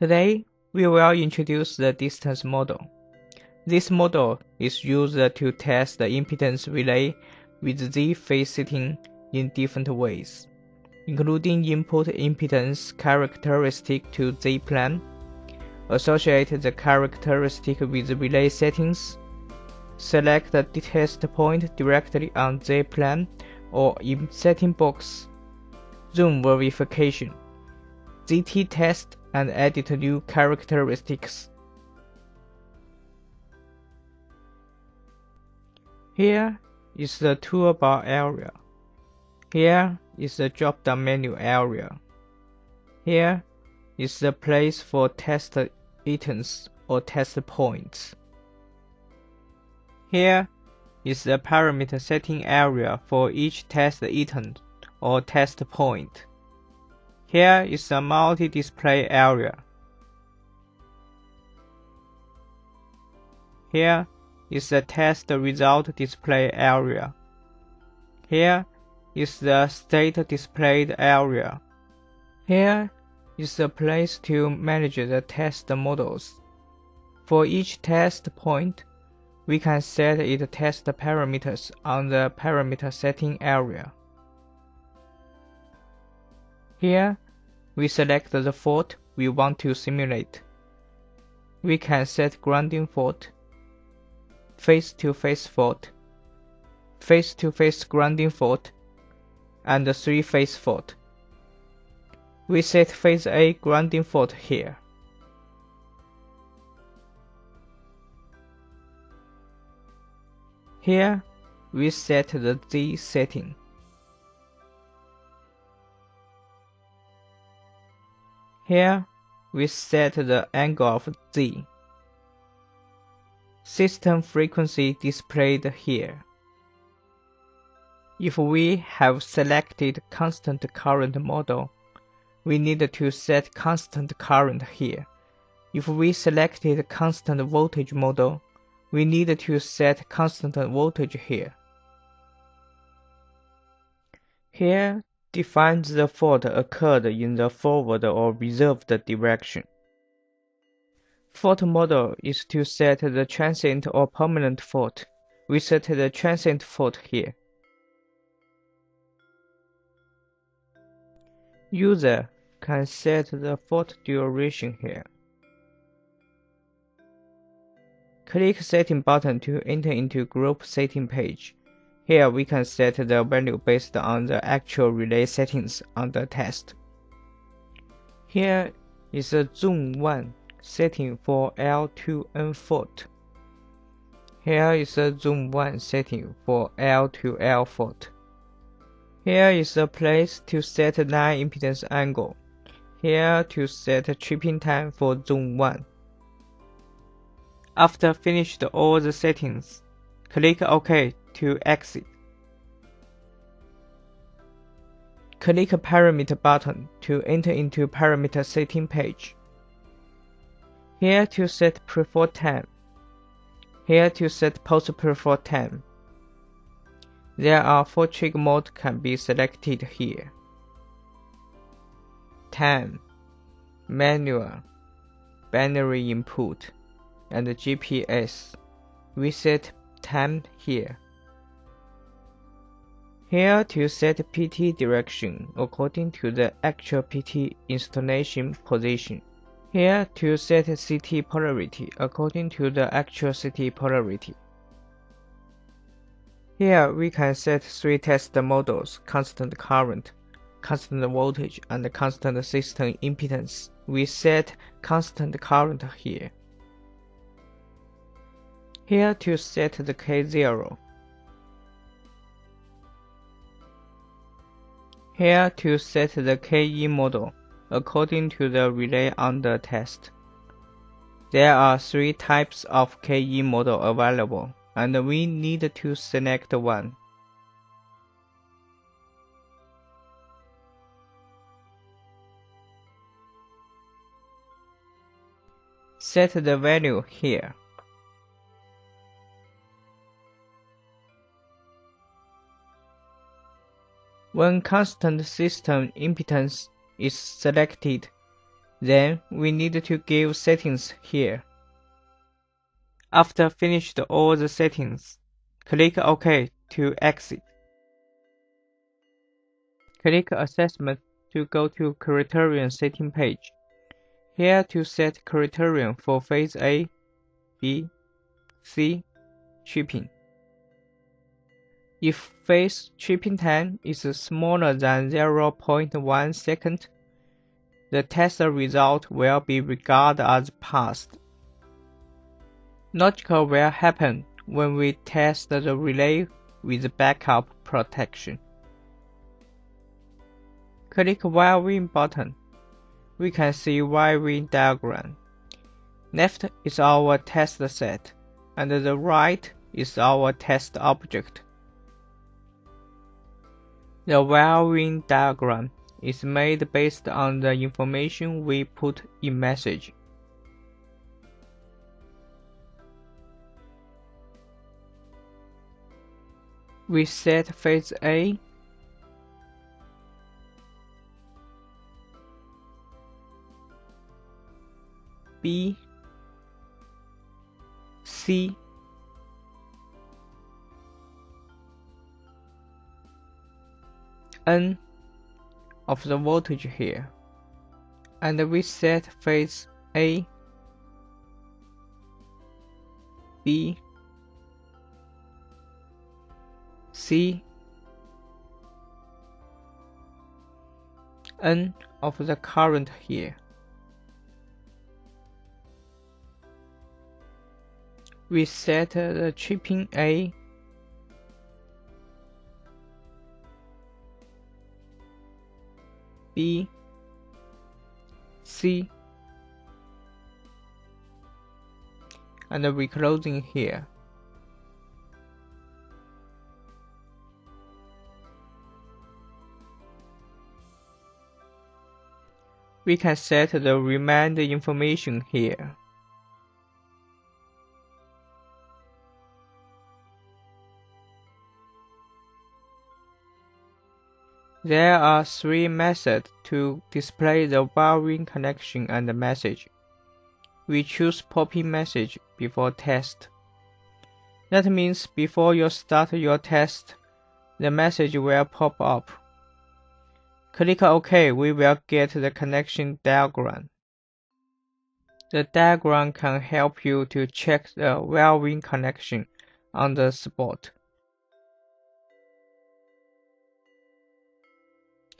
Today, we will introduce the distance model. This model is used to test the impedance relay with Z-phase setting in different ways, including input impedance characteristic to Z-plane, associate the characteristic with relay settings, select the test point directly on Z-plane or in setting box, zoom verification, ZT test, and edit new characteristics. Here is the toolbar area. Here is the drop-down menu area. Here is the place for test items or test points. Here is the parameter setting area for each test item or test point. Here is the multi-display area. Here is the test result display area. Here is the state displayed area. Here is the place to manage the test models. For each test point, we can set its test parameters on the parameter setting area. Here, we select the fault we want to simulate. We can set grounding fault, face-to-face fault, face-to-face grounding fault, and three-phase fault. We set phase A grounding fault here. Here, we set the Z setting. Here, we set the angle of Z. System frequency displayed here. If we have selected constant current model, we need to set constant current here. If we selected constant voltage model, we need to set constant voltage here. Here defines the fault occurred in the forward or reserved direction. Fault model is to set the transient or permanent fault. We set the transient fault here. User can set the fault duration here. Click Setting button to enter into Group Setting page. Here we can set the value based on the actual relay settings on the test. Here is a Zone 1 setting for L2N fault. Here is a Zone 1 setting for L2L fault. Here is a place to set line impedance angle. Here to set tripping time for Zone 1. After finished all the settings, click OK to exit. Click Parameter button to enter into Parameter Setting page. Here to set preferred time. Here to set post-preferred time. There are 4 trigger modes can be selected here. Time, manual, binary input, and GPS. We set time here. Here to set PT direction according to the actual PT installation position. Here to set CT polarity according to the actual CT polarity. Here we can set 3 test models: constant current, constant voltage, and constant system impedance. We set constant current here. Here to set the K0. Here to set the KE model according to the relay on the test. There are 3 types of KE model available, and we need to select one. Set the value here. When constant system impedance is selected, Then we need to give settings here. After finished all the settings, click OK to exit. Click Assessment to go to Criterion Setting page. Here to set criterion for phase A, B, C, tripping. If phase tripping time is smaller than 0.1 second, the test result will be regarded as passed. Logic will happen when we test the relay with backup protection. Click Wiring button. We can see wiring diagram. Left is our test set, and the right is our test object. The wiring diagram is made based on the information we put in message. We set phase A, B, C, N of the voltage here, and we set phase A, B, C, N of the current here. We set the tripping A, B, C, and we closing here. We can set the remainder information here. There are three methods to display the wiring connection and the message. We choose popping message before test. That means before you start your test, the message will pop up. Click OK, we will get the connection diagram. The diagram can help you to check the wiring connection on the spot.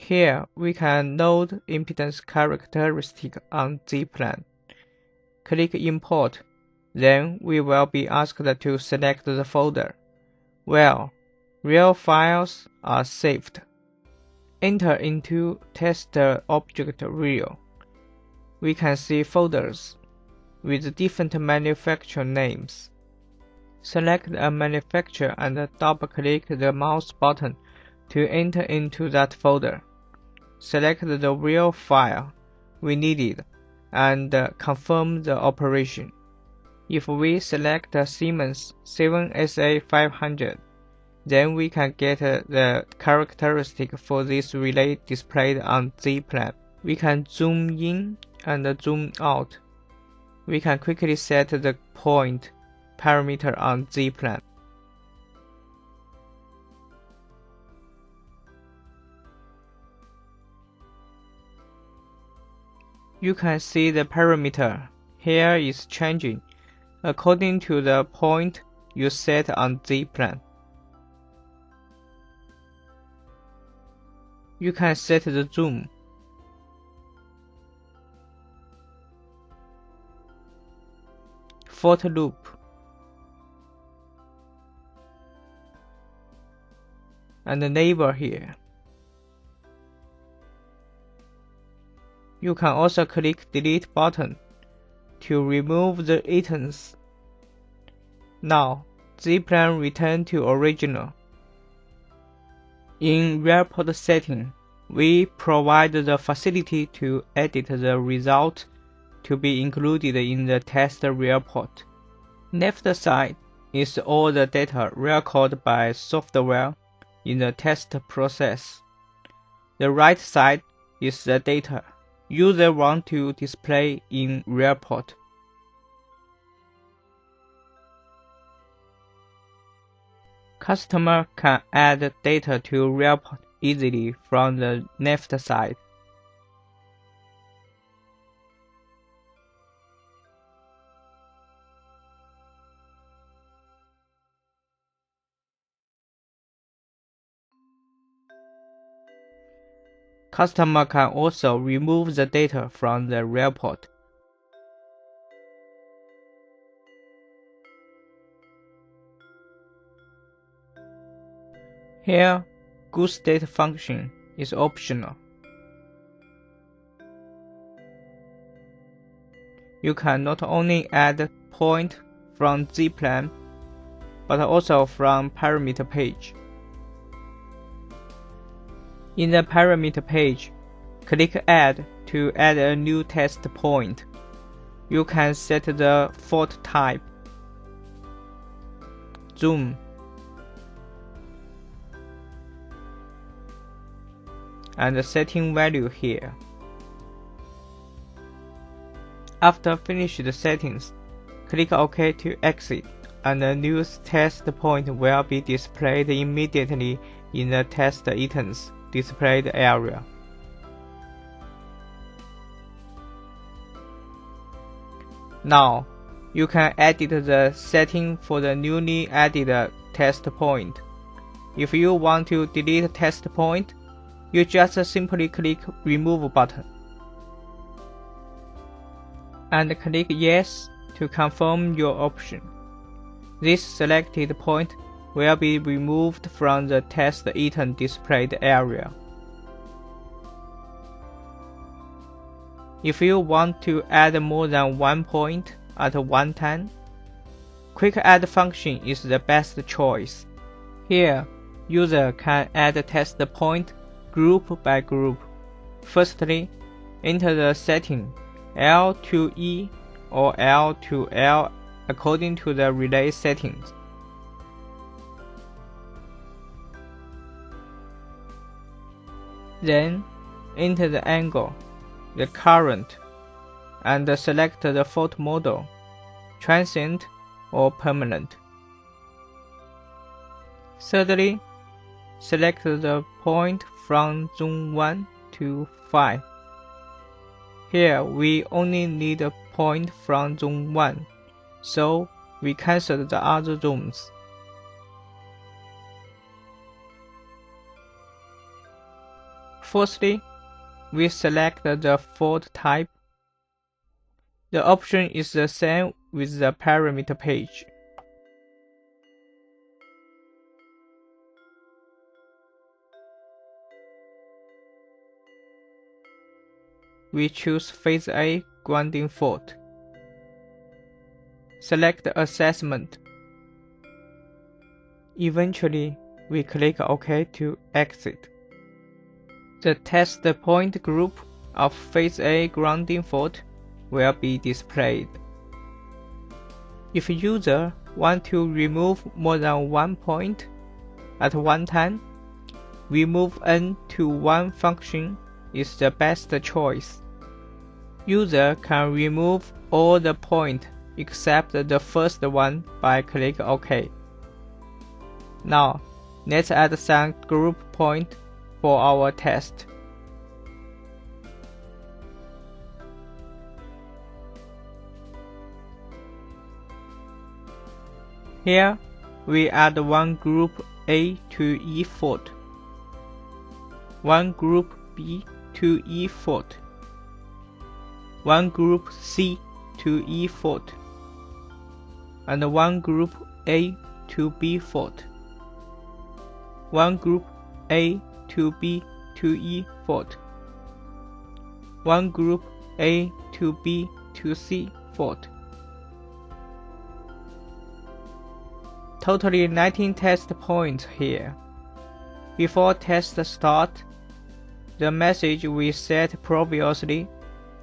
Here, we can load impedance characteristic on Z-plan. Click Import, then we will be asked to select the folder. Well, real files are saved. Enter into tester object real. We can see folders with different manufacturer names. Select a manufacturer and double-click the mouse button to enter into that folder. Select the real file we needed and confirm the operation. If we select Siemens 7SA500, then we can get the characteristic for this relay displayed on Z-plan. We can zoom in and zoom out. We can quickly set the point parameter on Z-plan. You can see the parameter here is changing according to the point you set on Z-plan. You can set the zoom, for loop, and the neighbor here. You can also click Delete button to remove the items. Now, Z-plan return to original. In report setting, we provide the facility to edit the result to be included in the test report. Left side is all the data recorded by software in the test process. The right side is the data user want to display in real port. Customer can add data to real port easily from the left side. Customer can also remove the data from the real port. Here, goState function is optional. You can not only add point from zplane, but also from parameter page. In the parameter page, click Add to add a new test point. You can set the fault type, zoom, and the setting value here. After finish the settings, click OK to exit, and the new test point will be displayed immediately in the test items displayed area. Now, you can edit the setting for the newly added test point. If you want to delete test point, you just simply click Remove button and click Yes to confirm your option. This selected point will be removed from the test item displayed area. If you want to add more than one point at one time, Quick Add function is the best choice. Here, user can add test point group by group. Firstly, enter the setting L to E or L to L according to the relay settings. Then, enter the angle, the current, and select the fault model, transient or permanent. Thirdly, select the point from zone 1 to 5. Here we only need a point from zone 1, so we cancel the other zones. Fourthly, we select the fault type. The option is the same with the parameter page. We choose Phase A grounding fault. Select Assessment. Eventually, we click OK to exit. The test point group of Phase A grounding fault will be displayed. If user want to remove more than one point at one time, remove N to 1 function is the best choice. User can remove all the points except the first one by click OK. Now, let's add some group point for our test. Here, we add one group A to E fault, one group B to E fault, one group C to E fault, and one group A to B fault, one group A to B to E fault, one group A to B to C fault. Totally 19 test points here. Before test start, the message we set previously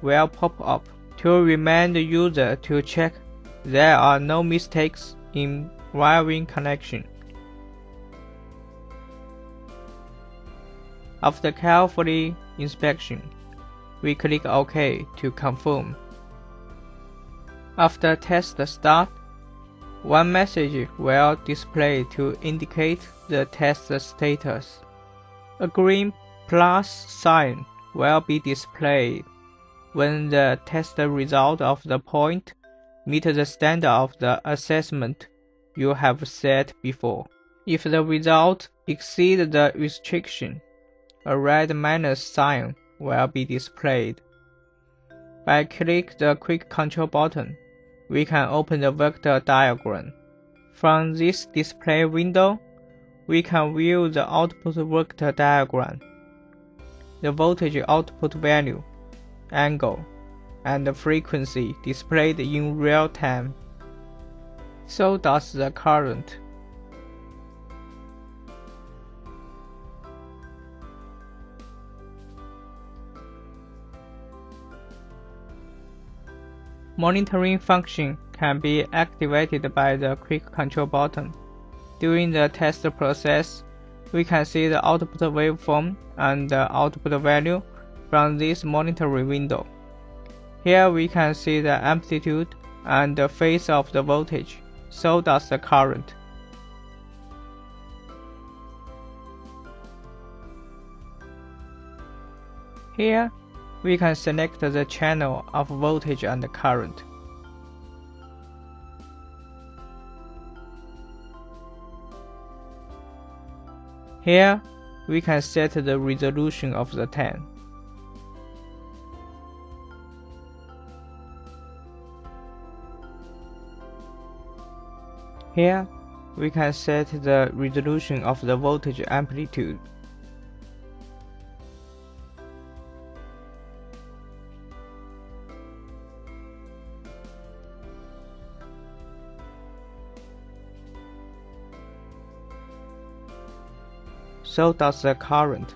will pop up to remind the user to check there are no mistakes in wiring connection. After carefully inspection, We click OK to confirm. After test start, one message will display to indicate the test status. A green plus sign will be displayed when the test result of the point meet the standard of the assessment you have set before. If the result exceeds the restriction, a red minus sign will be displayed. By clicking the Quick Control button, we can open the vector diagram. From this display window, we can view the output vector diagram. The voltage output value, angle, and the frequency displayed in real time. So does the current. Monitoring function can be activated by the Quick Control button. During the test process, we can see the output waveform and the output value from this monitoring window. Here we can see the amplitude and the phase of the voltage. So does the current. Here, we can select the channel of voltage and current. Here, we can set the resolution of the tan. Here, we can set the resolution of the voltage amplitude. So does the current.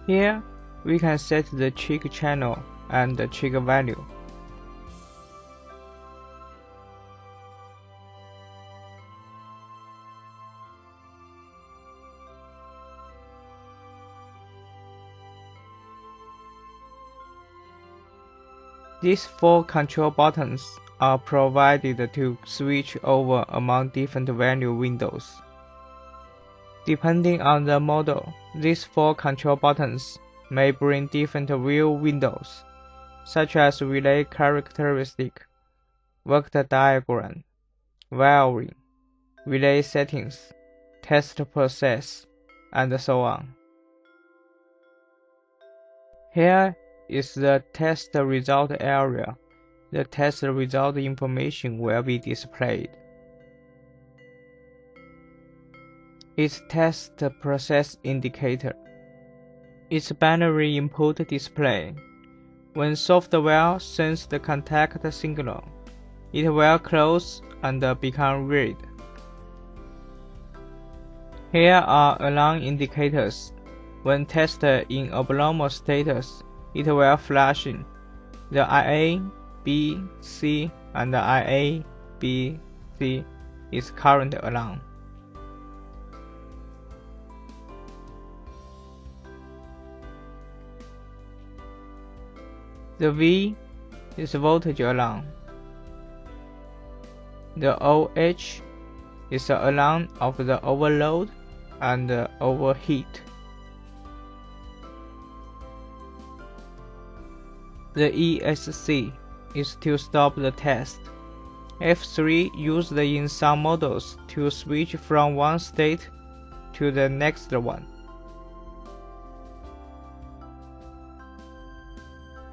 Here, we can set the trigger channel and the trigger value. These 4 control buttons are provided to switch over among different value windows. Depending on the model, these 4 control buttons may bring different view windows, such as relay characteristic, vector diagram, wiring, relay settings, test process, and so on. Here is the test result area. The test result information will be displayed. Its test process indicator. Its binary input display. When software sends the contact signal, it will close and become red. Here are alarm indicators. When tested in abnormal status, it will flash. The IA, B, C, and the IA, B, C is current alarm. The V is voltage alarm. The OH is the alarm of the overload and overheat. The ESC is to stop the test. F3 used in some models to switch from one state to the next one.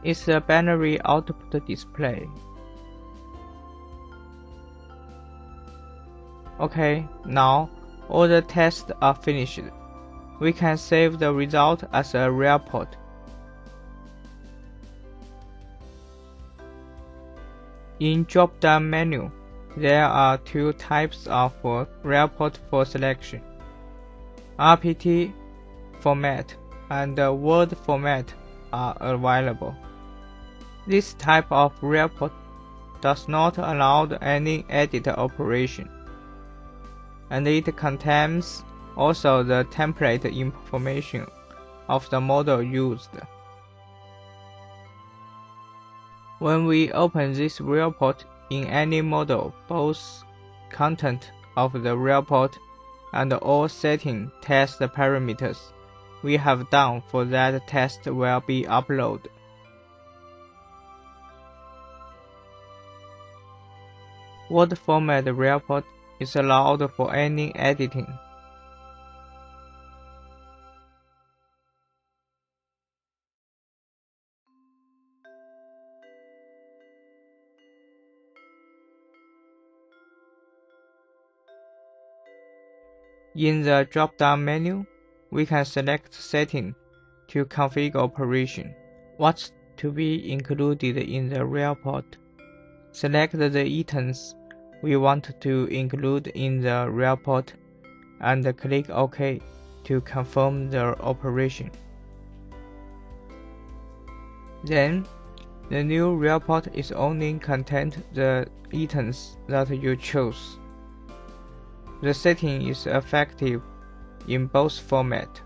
It's a binary output display. Okay, now all the tests are finished. We can save the result as a report. In drop-down menu, there are 2 types of report for selection. RPT format and Word format are available. This type of report does not allow any edit operation, and it contains also the template information of the model used. When we open this report in any model, both content of the report and all setting test parameters we have done for that test will be uploaded. Word format report is allowed for any editing. In the drop-down menu, we can select setting to configure operation. What's to be included in the report? Select the items we want to include in the report and click OK to confirm the operation. Then, the new report is only contain the items that you chose. The setting is effective in both formats.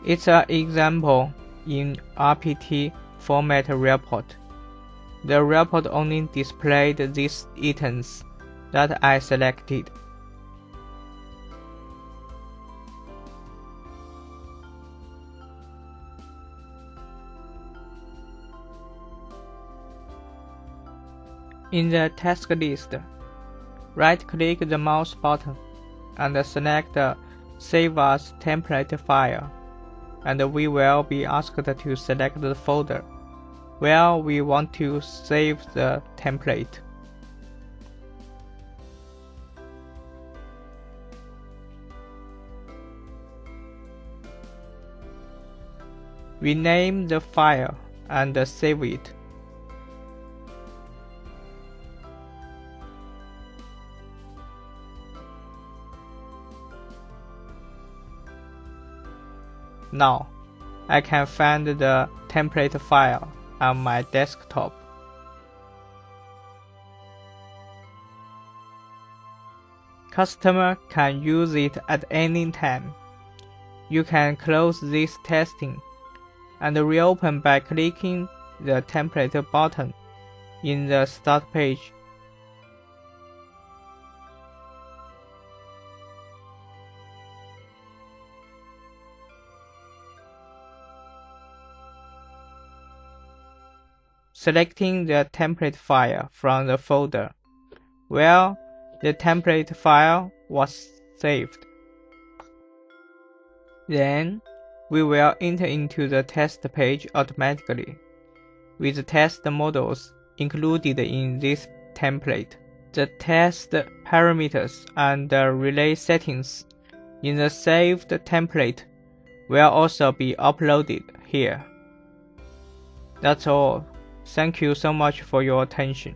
It's an example in RPT format report. The report only displayed these items that I selected. In the task list, right-click the mouse button and select Save as Template File, and we will be asked to select the folder where we want to save the template. Rename the file and save it. Now, I can find the template file on my desktop. Customer can use it at any time. You can close this testing and reopen by clicking the template button in the Start page. Selecting the template file from the folder where the template file was saved. Then, we will enter into the test page automatically, with test models included in this template. The test parameters and the relay settings in the saved template will also be uploaded here. That's all. Thank you so much for your attention.